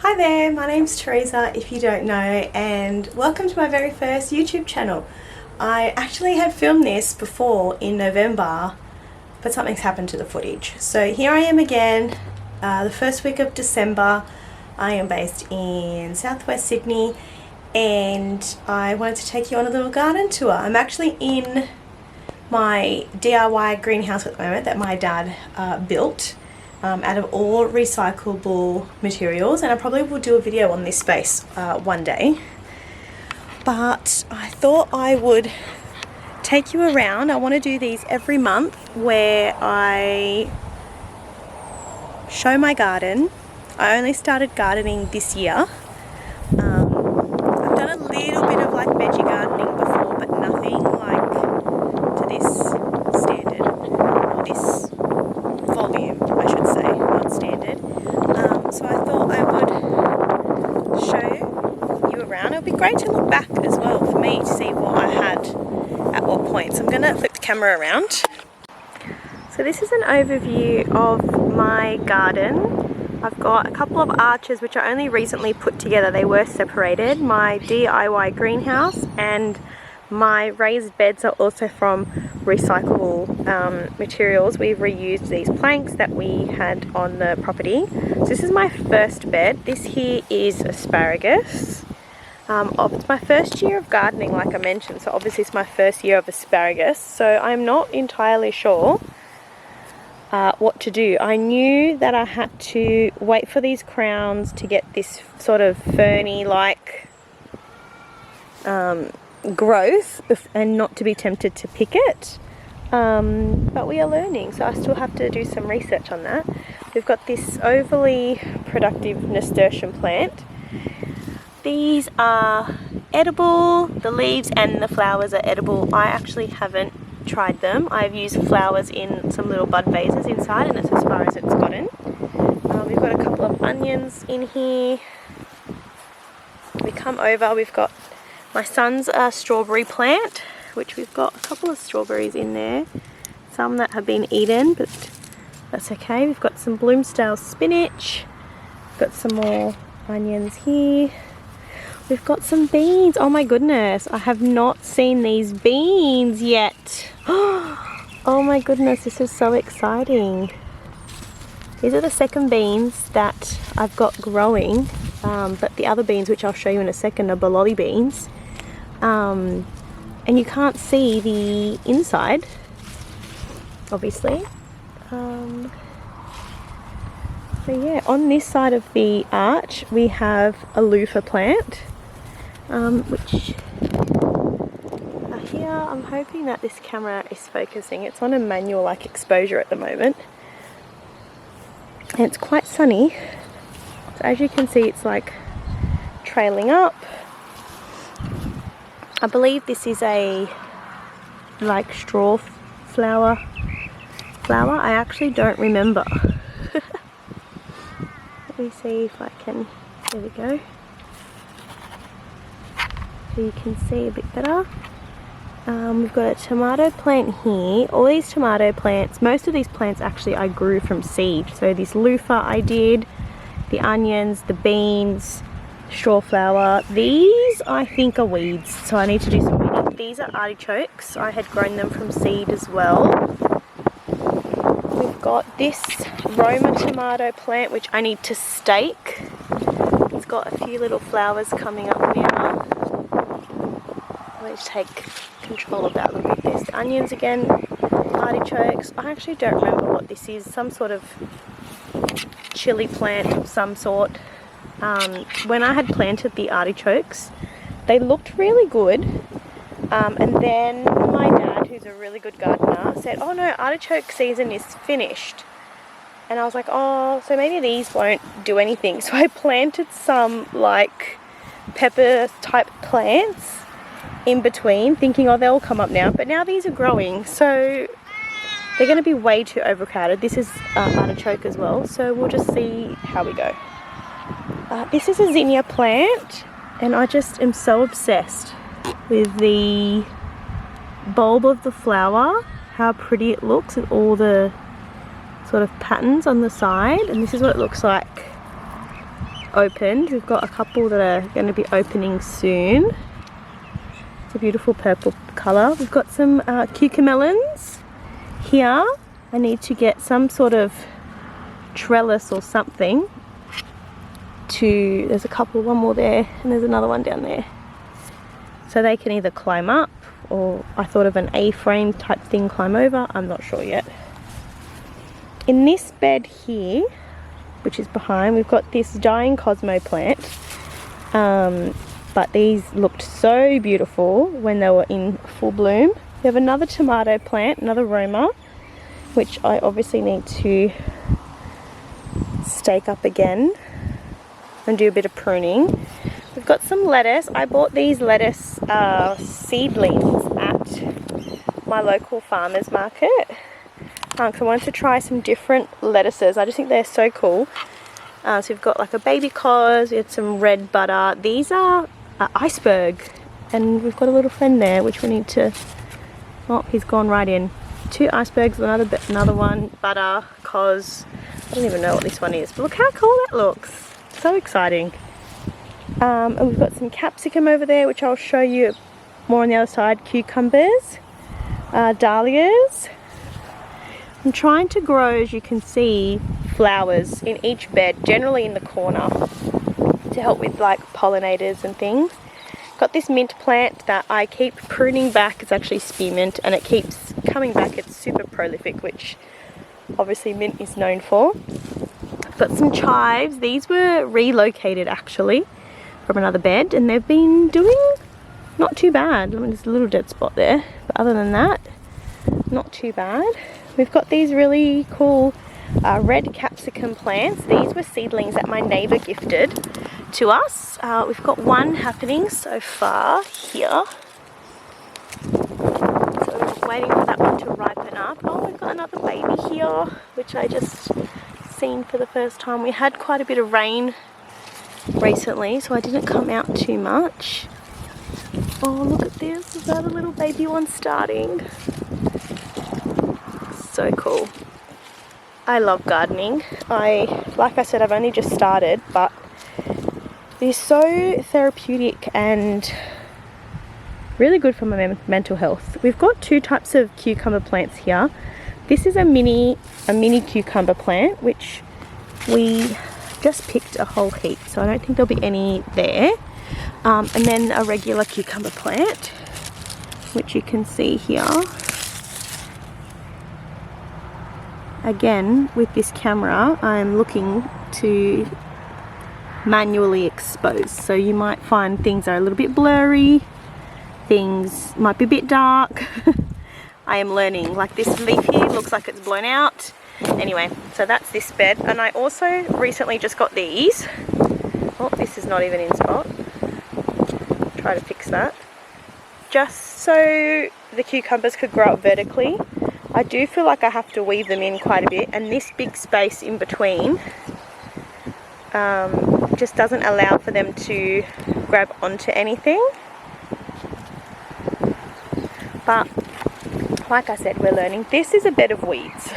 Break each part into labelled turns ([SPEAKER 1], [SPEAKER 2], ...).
[SPEAKER 1] Hi there, my name's Teresa if you don't know, and welcome to my very first YouTube channel. I actually had filmed this before in November, but something's happened to the footage. So here I am again, the first week of December. I am based in southwest Sydney and I wanted to take you on a little garden tour. I'm actually in my DIY greenhouse at the moment that my dad built. Out of all recyclable materials, and I probably will do a video on this space one day, but I thought I would take you around. I want to do these every month where I show my garden. I only started gardening this year. I've done a little bit of like veggie gardening before, but nothing like to this standard or this volume, I should say, not standard. So I thought I would show you around. It would be great to look back as well for me to see what I had at what point. So I'm going to flip the camera around. So this is an overview of my garden. I've got a couple of arches which I only recently put together. They were separated. My DIY greenhouse and my raised beds are also from recyclable materials. We've reused these planks that we had on the property. So this is my first bed. This here is asparagus. It's my first year of gardening, like I mentioned, so obviously it's my first year of asparagus, so I'm not entirely sure what to do. I knew that I had to wait for these crowns to get this sort of ferny like growth and not to be tempted to pick it, but we are learning, so I still have to do some research on that. We've got this overly productive nasturtium plant. These are edible, the leaves and the flowers are edible. I actually haven't tried them. I've used flowers in some little bud vases inside and that's as far as it's gotten. We've got a couple of onions in here. We come over, we've got my son's strawberry plant, which we've got a couple of strawberries in there. Some that have been eaten, but that's okay. We've got some Bloomsdale spinach. We've got some more onions here. We've got some beans. Oh my goodness, I have not seen these beans yet. Oh my goodness, this is so exciting. These are the second beans that I've got growing, but the other beans, which I'll show you in a second, are bololly beans. And you can't see the inside, obviously. So yeah, on this side of the arch we have a loofah plant, which here I'm hoping that this camera is focusing. It's on a manual like exposure at the moment and it's quite sunny, so as you can see it's like trailing up. I believe this is a like straw flower. I actually don't remember. Let me see if I can, there we go. So you can see a bit better. We've got a tomato plant here. All these tomato plants, most of these plants actually I grew from seed. So this loofah I did, the onions, the beans, straw flower. These I think are weeds, so I need to do some weeding. These are artichokes. I had grown them from seed as well. We've got this Roma tomato plant which I need to stake. It's got a few little flowers coming up now. Let's take control of that. Look at this. The onions again, artichokes. I actually don't remember what this is. Some sort of chili plant of some sort. When I had planted the artichokes, they looked really good. And then my dad, who's a really good gardener, said, oh no, artichoke season is finished. And I was like, oh, so maybe these won't do anything. So I planted some like pepper type plants in between, thinking, oh, they'll come up now. But now these are growing, so they're going to be way too overcrowded. This is artichoke as well, so we'll just see how we go. This is a zinnia plant, and I just am so obsessed with the bulb of the flower, how pretty it looks and all the sort of patterns on the side, and this is what it looks like opened. We've got a couple that are going to be opening soon. It's a beautiful purple colour. We've got some cucamelons here. I need to get some sort of trellis or something to, there's a couple, one more there and there's another one down there. So they can either climb up, or I thought of an A-frame type thing climb over, I'm not sure yet. In this bed here, which is behind, we've got this dying Cosmo plant. But these looked so beautiful when they were in full bloom. We have another tomato plant, another Roma, which I obviously need to stake up again and do a bit of pruning. We've got some lettuce. I bought these lettuce seedlings at my local farmer's market. So I wanted to try some different lettuces. I just think they're so cool. So we've got like a baby cos, we had some red butter. These are iceberg, and we've got a little friend there which we need to, oh, he's gone right in. 2 icebergs, another one, butter, cos. I don't even know what this one is, but look how cool that looks. So exciting. And we've got some capsicum over there, which I'll show you more on the other side. Cucumbers, dahlias. I'm trying to grow, as you can see, flowers in each bed, generally in the corner, to help with like pollinators and things. Got this mint plant that I keep pruning back. It's actually spearmint and it keeps coming back. It's super prolific, which obviously mint is known for. Got some chives. These were relocated actually from another bed and they've been doing not too bad. I mean, there's a little dead spot there, but other than that, not too bad. We've got these really cool red capsicum plants. These were seedlings that my neighbour gifted to us. We've got one happening so far here. So we're just waiting for that one to ripen up. Oh, we've got another baby here, which I just seen for the first time. We had quite a bit of rain recently, so I didn't come out too much. Oh, look at this. Is that a little baby one starting? So cool. I love gardening. Like I said, I've only just started, but it is so therapeutic and really good for my mental health. We've got 2 types of cucumber plants here. This is a mini cucumber plant, which we just picked a whole heap, so I don't think there'll be any there. And then a regular cucumber plant, which you can see here. Again, with this camera, I'm looking to manually expose, so you might find things are a little bit blurry, things might be a bit dark. I am learning. Like this leaf here looks like it's blown out. Anyway, so that's this bed, and I also recently just got these. Oh, this is not even in spot. Try to fix that. Just so the cucumbers could grow up vertically. I do feel like I have to weave them in quite a bit, and this big space in between just doesn't allow for them to grab onto anything. But like I said, we're learning. This is a bed of weeds.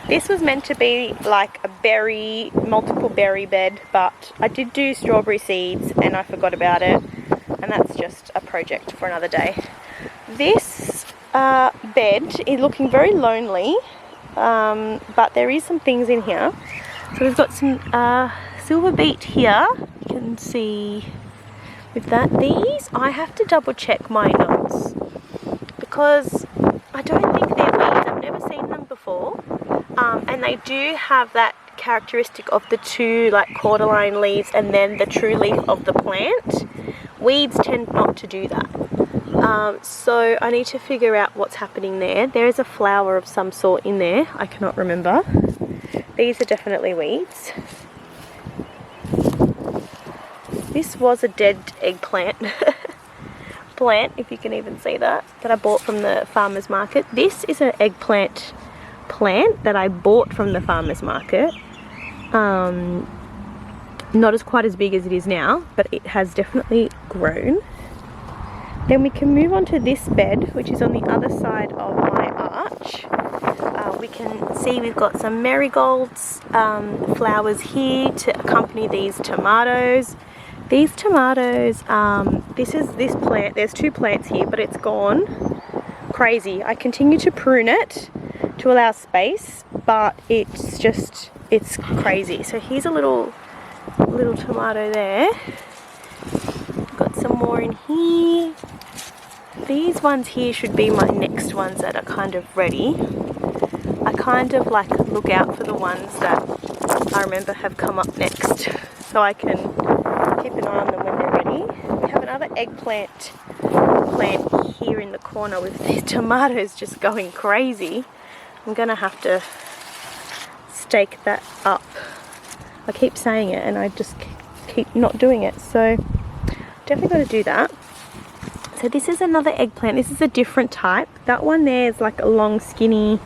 [SPEAKER 1] This was meant to be like a multiple berry bed, but I did do strawberry seeds and I forgot about it, and that's just a project for another day. This bed is looking very lonely, but there is some things in here. So we've got some silver beet here. You can see with that. These, I have to double check my notes because I don't think they're weeds. I've never seen them before, and they do have that characteristic of the 2 like cordyline leaves and then the true leaf of the plant. Weeds tend not to do that. So I need to figure out what's happening there. There is a flower of some sort in there. I cannot remember. These are definitely weeds. This was a dead eggplant plant, if you can even see that I bought from the farmer's market. This is an eggplant plant that I bought from the farmer's market. Not as quite as big as it is now, but it has definitely grown. Then we can move on to this bed, which is on the other side of my arch, we can see we've got some marigolds flowers here to accompany these tomatoes. These tomatoes, this plant, there's 2 plants here, but it's gone crazy. I continue to prune it to allow space, but it's crazy. So here's a little tomato there. Got some more in here. These ones here should be my next ones that are kind of ready. I kind of like look out for the ones that I remember have come up next, so I can keep an eye on them when they're ready. We have another eggplant plant here in the corner with these tomatoes just going crazy. I'm gonna have to stake that up. I keep saying it and I just keep not doing it, so definitely got to do that. So this is another eggplant. This is a different type. That one there is like a long skinny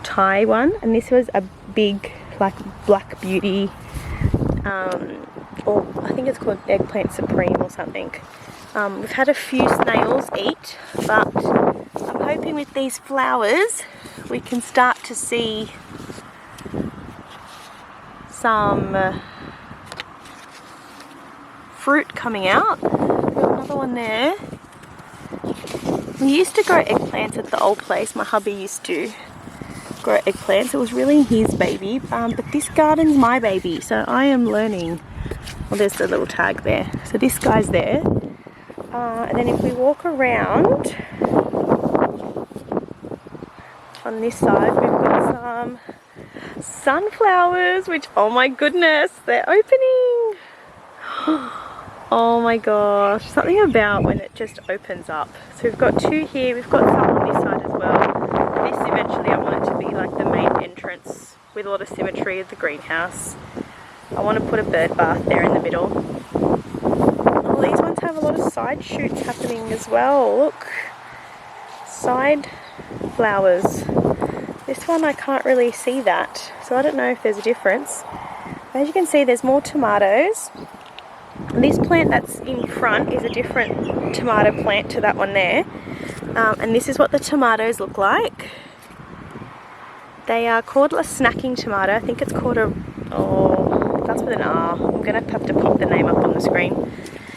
[SPEAKER 1] Thai one, and this was a big like black beauty, or I think it's called eggplant supreme or something. We've had a few snails eat, but I'm hoping with these flowers we can start to see some fruit coming out. We've got another one there. We used to grow eggplants at the old place. My hubby used to grow eggplants. It was really his baby, but this garden's my baby, so I am learning. Well, there's the little tag there. So this guy's there. And then if we walk around on this side, we've got some sunflowers, which, oh my goodness, they're opening. Oh my gosh, something about when it just opens up. So we've got 2 here, we've got some on this side as well. This eventually I want it to be like the main entrance with a lot of symmetry of the greenhouse. I want to put a bird bath there in the middle. Oh, these ones have a lot of side shoots happening as well. Look, side flowers. This one I can't really see that, so I don't know if there's a difference. As you can see, there's more tomatoes. This plant that's in front is a different tomato plant to that one there. And this is what the tomatoes look like. They are called a snacking tomato. I think it's called a, oh, that's with an R. I'm going to have to pop the name up on the screen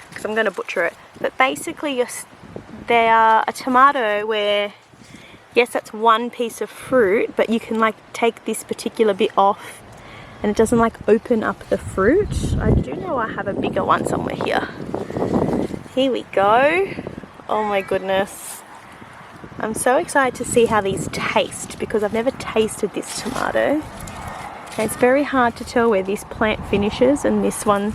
[SPEAKER 1] because I'm going to butcher it. But basically they are a tomato where, yes, that's one piece of fruit, but you can like take this particular bit off and it doesn't like open up the fruit. I do know I have a bigger one somewhere here. Here we go. Oh my goodness. I'm so excited to see how these taste because I've never tasted this tomato. And it's very hard to tell where this plant finishes and this one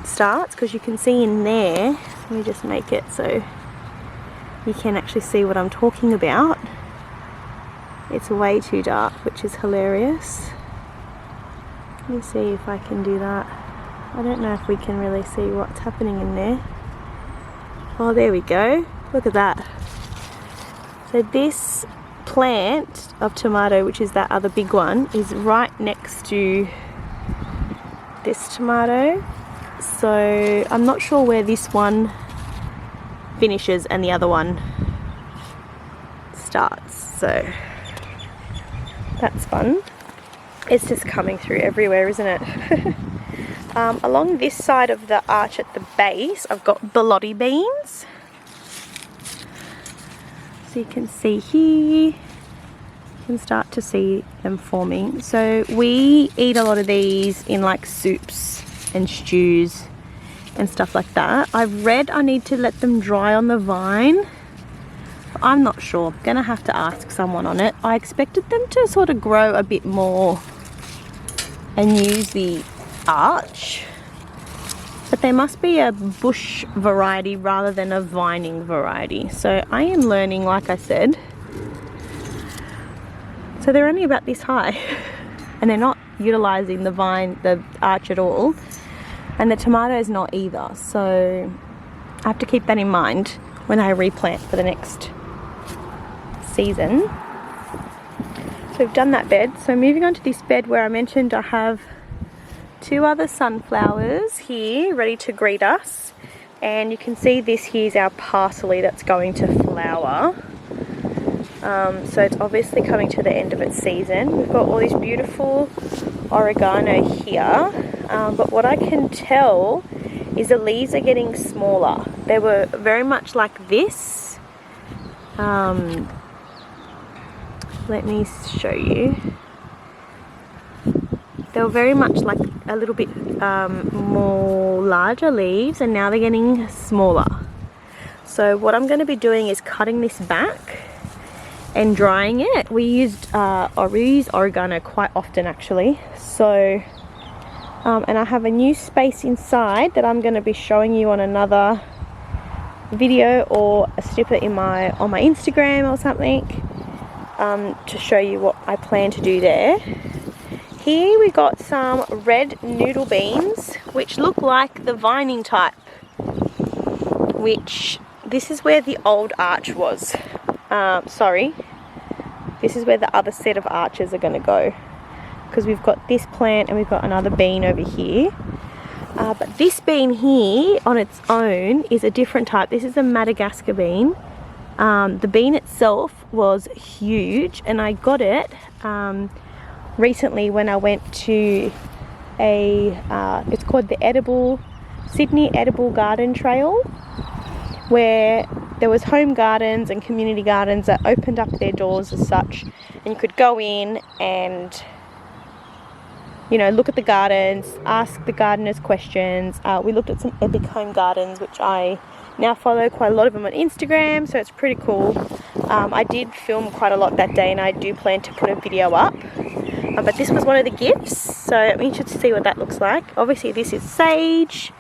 [SPEAKER 1] starts because you can see in there, let me just make it so you can actually see what I'm talking about. It's way too dark, which is hilarious. Let me see if I can do that. I don't know if we can really see what's happening in there. Oh, there we go. Look at that. So this plant of tomato, which is that other big one, is right next to this tomato. So I'm not sure where this one finishes and the other one starts. So that's fun. It's just coming through everywhere, isn't it? Along this side of the arch at the base, I've got bologna beans. So you can see here, you can start to see them forming. So we eat a lot of these in like soups and stews and stuff like that. I've read I need to let them dry on the vine. I'm not sure. I'm gonna have to ask someone on it. I expected them to sort of grow a bit more and use the arch, but they must be a bush variety rather than a vining variety. So I am learning, like I said. So they're only about this high and they're not utilizing the arch at all, and the tomatoes not either. So I have to keep that in mind when I replant for the next season. So we've done that bed. So moving on to this bed where I mentioned I have 2 other sunflowers here ready to greet us, and you can see this here's our parsley that's going to flower. So it's obviously coming to the end of its season. We've got all these beautiful oregano here, but what I can tell is the leaves are getting smaller. They were very much like this. Let me show you. They were very much like a little bit more larger leaves, and now they're getting smaller. So what I'm going to be doing is cutting this back and drying it. We use oregano quite often actually. So, and I have a new space inside that I'm going to be showing you on another video or a snippet on my Instagram or something, to show you what I plan to do there. Here we got some red noodle beans, which look like the vining type, which this is where the old arch was. Sorry, this is where the other set of arches are going to go, because we've got this plant and we've got another bean over here. But this bean here on its own is a different type. This is a Madagascar bean. The bean itself was huge, and I got it recently when I went to it's called the Sydney Edible Garden Trail, where there was home gardens and community gardens that opened up their doors as such, and you could go in and, you know, look at the gardens, ask the gardeners questions. We looked at some epic home gardens, which I now follow quite a lot of them on Instagram, so it's pretty cool. I did film quite a lot that day, and I do plan to put a video up. But this was one of the gifts, so I'm interested to see what that looks like. Obviously this is sage,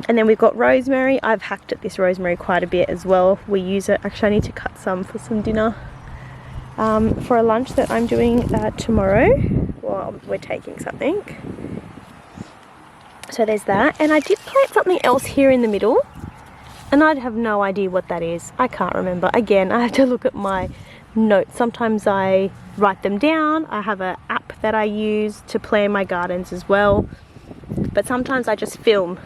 [SPEAKER 1] and then we've got rosemary. I've hacked at this rosemary quite a bit as well. We use it, actually I need to cut some for some dinner, for a lunch that I'm doing tomorrow. Well, we're taking something. So there's that, and I did plant something else here in the middle, and I have no idea what that is. I can't remember. Again, I have to look at my notes. Sometimes I write them down. I have an app that I use to plan my gardens as well, but sometimes I just film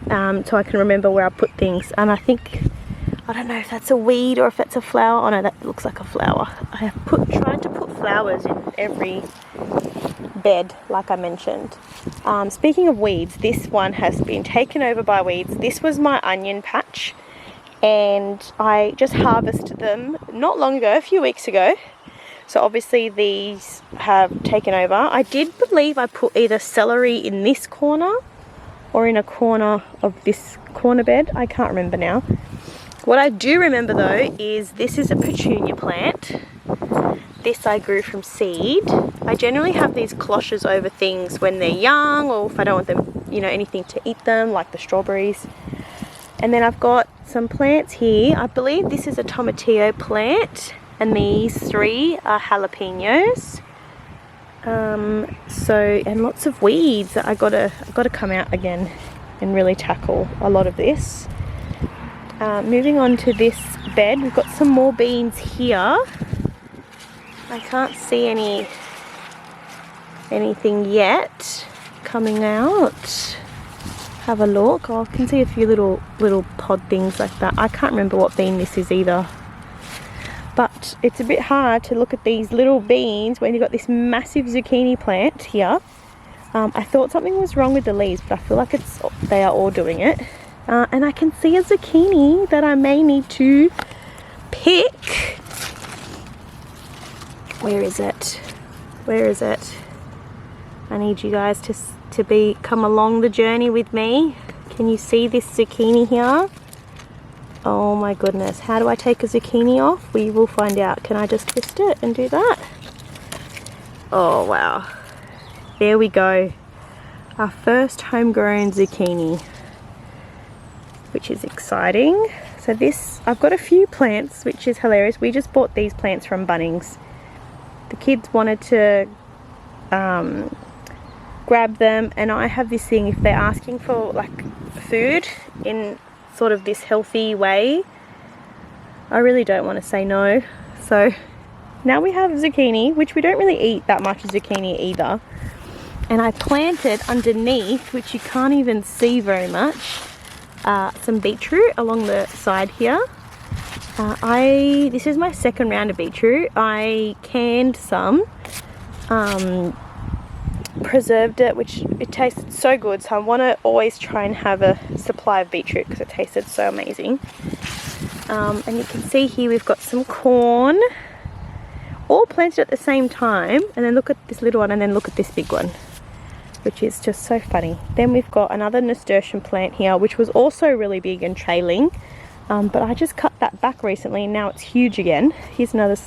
[SPEAKER 1] so I can remember where I put things. And I don't know if that's a weed or if that's a flower. Oh no, that looks like a flower. I have tried to put flowers in every bed, like I mentioned. Speaking of weeds, this one has been taken over by weeds. This was my onion patch, and I just harvested them not long ago, a few weeks ago. So obviously these have taken over. I did believe I put either celery in this corner or in a corner of this corner bed. I can't remember now. What I do remember though is this is a petunia plant. This I grew from seed. I generally have these cloches over things when they're young, or if I don't want them, you know, anything to eat them, like the strawberries. And then I've got some plants here. I believe this is a tomatillo plant, and these three are jalapenos. And lots of weeds that I gotta come out again and really tackle a lot of this. Moving on to this bed, we've got some more beans here. I can't see anything yet coming out. Have a look. Oh, I can see a few little pod things like that. I can't remember what bean this is either. But it's a bit hard to look at these little beans when you've got this massive zucchini plant here. I thought something was wrong with the leaves, but I feel like they are all doing it. And I can see a zucchini that I may need to pick. Where is it? Where is it? I need you guys to come along the journey with me. Can you see this zucchini here? Oh my goodness, how do I take a zucchini off? We will find out. Can I just twist it and do that? Oh wow. There we go. Our first homegrown zucchini, which is exciting. So this, I've got a few plants, which is hilarious. We just bought these plants from Bunnings. The kids wanted to grab them, and I have this thing, if they're asking for like food in sort of this healthy way, I really don't want to say no. So now we have zucchini, which we don't really eat that much zucchini either. And I planted underneath, which you can't even see very much, some beetroot along the side here. This is my second round of beetroot. I canned some, preserved it, which it tasted so good, so I want to always try and have a supply of beetroot because it tasted so amazing. And you can see here we've got some corn, all planted at the same time, and then look at this little one and then look at this big one, which is just so funny. Then we've got another nasturtium plant here, which was also really big and trailing, but I just cut that back recently and now it's huge again. Here's another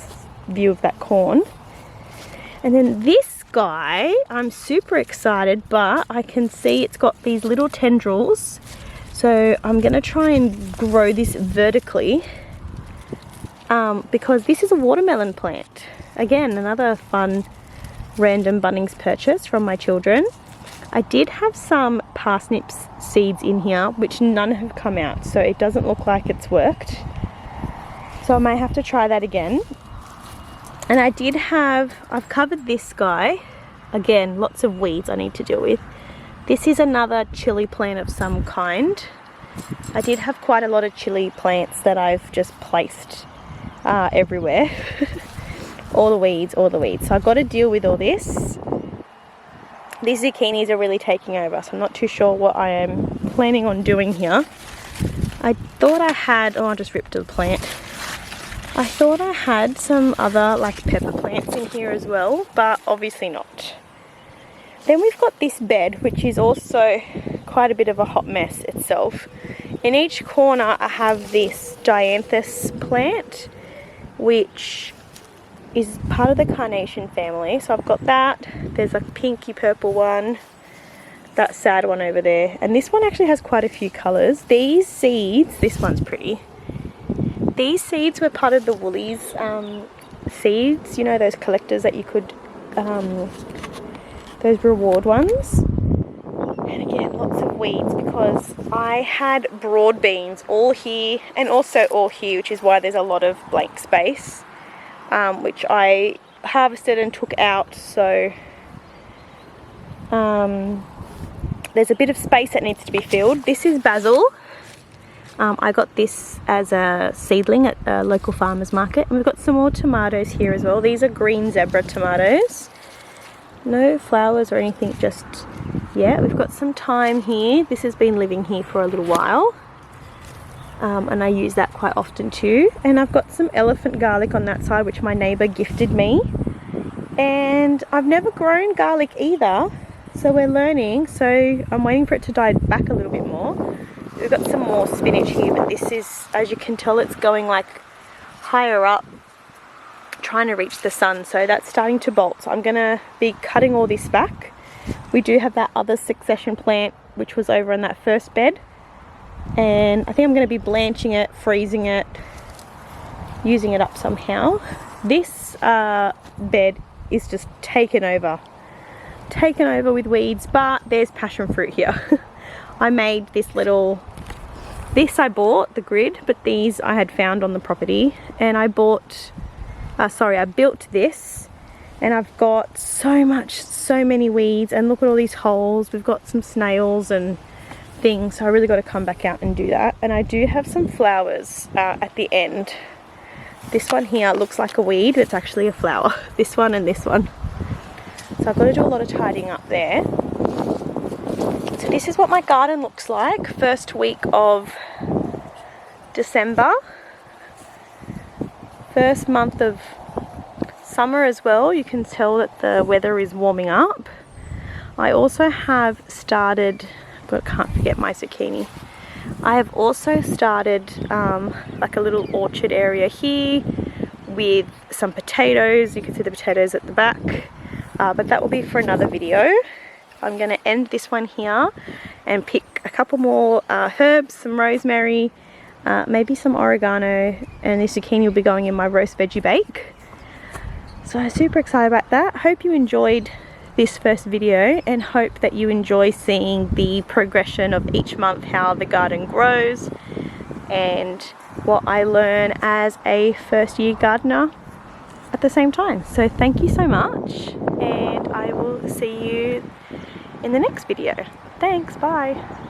[SPEAKER 1] view of that corn. And then this guy, I'm super excited, but I can see it's got these little tendrils. So I'm going to try and grow this vertically because this is a watermelon plant. Again, another fun random Bunnings purchase from my children. I did have some parsnips seeds in here, which none have come out, so it doesn't look like it's worked. So I may have to try that again. And I've covered this guy. Again, lots of weeds I need to deal with. This is another chili plant of some kind. I did have quite a lot of chili plants that I've just placed everywhere. all the weeds. So I've got to deal with all this. These zucchinis are really taking over, so I'm not too sure what I am planning on doing here. I thought I had, I just ripped the plant. I thought I had some other like pepper plants in here as well, but obviously not. Then we've got this bed, which is also quite a bit of a hot mess itself. In each corner I have this dianthus plant, which is part of the carnation family. So I've got that. There's a pinky purple one, that sad one over there, and this one actually has quite a few colours. These seeds, this one's pretty. These seeds were part of the Woolies seeds, you know, those collectors that you could, those reward ones. And again, lots of weeds because I had broad beans all here and also all here, which is why there's a lot of blank space. Which I harvested and took out, so there's a bit of space that needs to be filled. This is basil. I got this as a seedling at a local farmer's market, and we've got some more tomatoes here as well. These are green zebra tomatoes. No flowers or anything just yet. We've got some thyme here. This has been living here for a little while. And I use that quite often too. And I've got some elephant garlic on that side, which my neighbour gifted me. And I've never grown garlic either, so we're learning. So I'm waiting for it to die back a little bit more. We've got some more spinach here, but this is, as you can tell, it's going like higher up, trying to reach the sun. So that's starting to bolt. So I'm going to be cutting all this back. We do have that other succession plant, which was over in that first bed. And I think I'm going to be blanching it, freezing it, using it up somehow. This bed is just taken over with weeds, but there's passion fruit here. I made this I bought the grid, but these I had found on the property, and I built this, and I've got so many weeds, and look at all these holes. We've got some snails and things, so I really got to come back out and do that. And I do have some flowers at the end. This one here looks like a weed, but it's actually a flower. This one and this one. So I've got to do a lot of tidying up there. So this is what my garden looks like first week of December. First month of summer as well. You can tell that the weather is warming up. I also have started, but can't forget my zucchini. I have also started like a little orchard area here with some potatoes. You can see the potatoes at the back, but that will be for another video. I'm going to end this one here and pick a couple more herbs, some rosemary, maybe some oregano, and this zucchini will be going in my roast veggie bake. So I'm super excited about that. Hope you enjoyed this first video, and hope that you enjoy seeing the progression of each month, how the garden grows and what I learn as a first year gardener at the same time. So thank you so much, and I will see you in the next video. Thanks, bye.